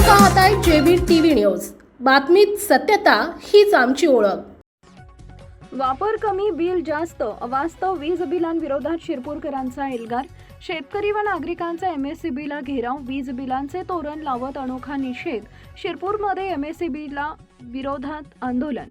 पाहताय JB TV news. बातमीत सत्यता हीच आमची ओळख। वापर कमी बिल जास्त अवास्तव वीज बिलांविरोधात शिरपूरकरांचा एल्गार। शेतकरी व नागरिकांचा एमएससीबीला घेराव। वीज बिलांचे तोरण लावत अनोखा निषेध। शिरपूरमध्ये एमएससीबीला विरोधात आंदोलन।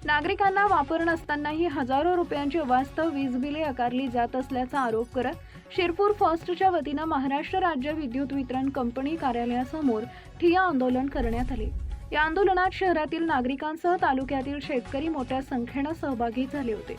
नागरिकांना वापर नसतानाही हजारो रुपयांची अवास्तव वीज बिले आकारली जात असल्याचा आरोप करत शिरपूर फर्स्टच्या वतीनं महाराष्ट्र राज्य विद्युत वितरण कंपनी कार्यालयासमोर ठिय्या आंदोलन करण्यात आले। या आंदोलनात शहरातील नागरिकांसह तालुक्यातील शेतकरी मोठ्या संख्येने सहभागी झाले होते।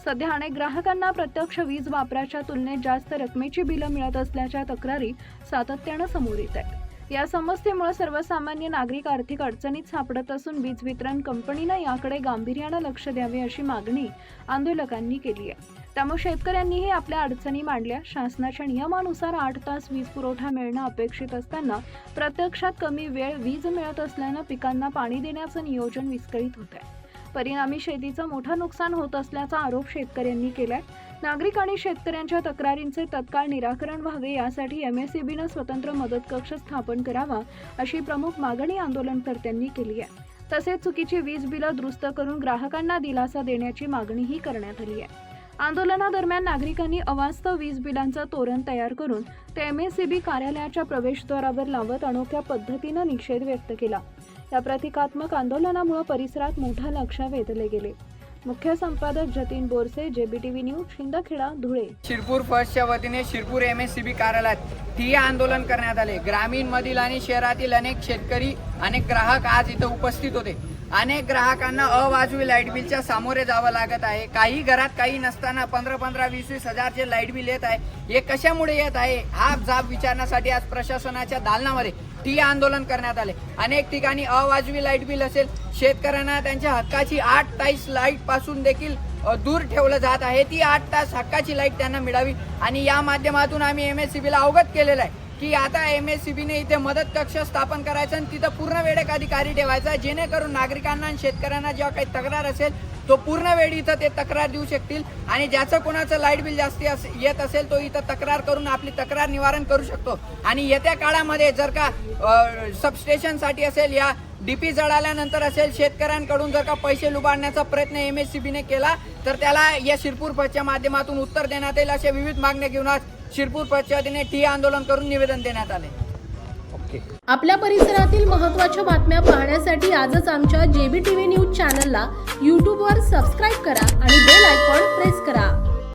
सध्या अनेक ग्राहकांना प्रत्यक्ष वीज वापराच्या तुलनेत जास्त रकमेची बिलं मिळत असल्याच्या तक्रारी सातत्याने समोर येत आहेत। या समस्येमुळे सर्वसामान्य नागरिक आर्थिक अडचणीत सापडत असून वीज वितरण कंपनीने याकडे गांभीर्याने लक्ष द्यावे अशी मागणी आंदोलकांनी केली आहे। त्यामुळे शेतकऱ्यांनीही आपल्या अडचणी मांडल्या। शासनाच्या नियमानुसार 8 तास वीज पुरवठा मिळणं अपेक्षित असताना प्रत्यक्षात कमी वेळ वीज मिळत असल्याने पिकांना पाणी देण्याचं नियोजन विस्कळीत होत आहे। परिणामी शेतीचं मोठं नुकसान होत असल्याचा आरोप शेतकऱ्यांनी केलाय। नागरिक आणि शेतकऱ्यांच्या तक्रारींचे तत्काळ निराकरण व्हावे यासाठी एमएससीबीनं स्वतंत्र मदत कक्ष स्थापन करावा अशी प्रमुख मागणी आंदोलनकर्त्यांनी केली आहे। तसेच चुकीची वीज बिलं दुरुस्त करून ग्राहकांना दिलासा देण्याची मागणीही करण्यात आली आहे। आंदोलनादरम्यान नागरिकांनी अवास्तव वीज बिलांचं तोरण तयार करून ते एमएससीबी कार्यालयाच्या प्रवेशद्वारावर लावत अनोख्या पद्धतीनं निषेध व्यक्त केला। या प्रतिकात्मक आंदोलनामुळे परिसरात मोठा लक्ष वेधले गेले। मुख्य संपादक जतीन बोरसे, जेबीटीव्ही न्यूज, शिंदखेडा, धुळे। शिरपूर फर्स्टच्या वतीने शिरपूर एमएससीबी कार्यालयात ठिय्या आंदोलन करण्यात आले। ग्रामीण मधील आणि शहरातील अनेक शेतकरी अनेक ग्राहक आज इथे उपस्थित होते। अनेक ग्राहकांना अवाजवी लाईट बिलच्या सामोरे जावं लागत आहे। काही घरात काही नसताना 15-20 हजारचे लाईट बिल येत आहे। हे कशामुळे येत आहे हा जाब विचारण्यासाठी आज प्रशासनाच्या दालनामध्ये ठिय्या आंदोलन करण्यात आले। अनेक ठिकाणी अवाजवी लाईट बिल असेल, शेतकऱ्यांना त्यांच्या हक्काची 8 तास लाईट पासून देखील दूर ठेवलं जात आहे। ती 8 तास हक्काची लाईट त्यांना मिळावी आणि या माध्यमातून आम्ही एमएससीबीला अवगत केलेलं आहे की आता एमएससीबीने इथे मदत कक्ष स्थापन करायचा आणि तिथं पूर्ण वेळेक अधिकारी ठेवायचा, जेणेकरून नागरिकांना आणि शेतकऱ्यांना जेव्हा काही तक्रार असेल तो पूर्ण वेळ इथं ते तक्रार देऊ शकतील आणि ज्याचं कोणाचं लाईट बिल जास्ती येत असेल तो इथं तक्रार करून आपली तक्रार निवारण करू शकतो। आणि येत्या काळामध्ये जर का सबस्टेशनसाठी असेल या डीपी जळाल्यानंतर असेल शेतकऱ्यांकडून जर का पैसे लुबाडण्याचा प्रयत्न एमएससीबीने केला तर त्याला या शिरपूर फर्स्टच्या माध्यमातून उत्तर देण्यात येईल अशा विविध मागण्या घेऊन आज शिरपूर फर्स्टच्या वतीने ठिय्या आंदोलन करून निवेदन देण्यात आले। आपल्या परिसरातील महत्त्वाच्या बातम्या पाहण्यासाठी आजच आमच्या जेबीटीव्ही न्यूज चॅनलला YouTube वर सबस्क्राईब करा आणि बेल आयकॉन प्रेस करा।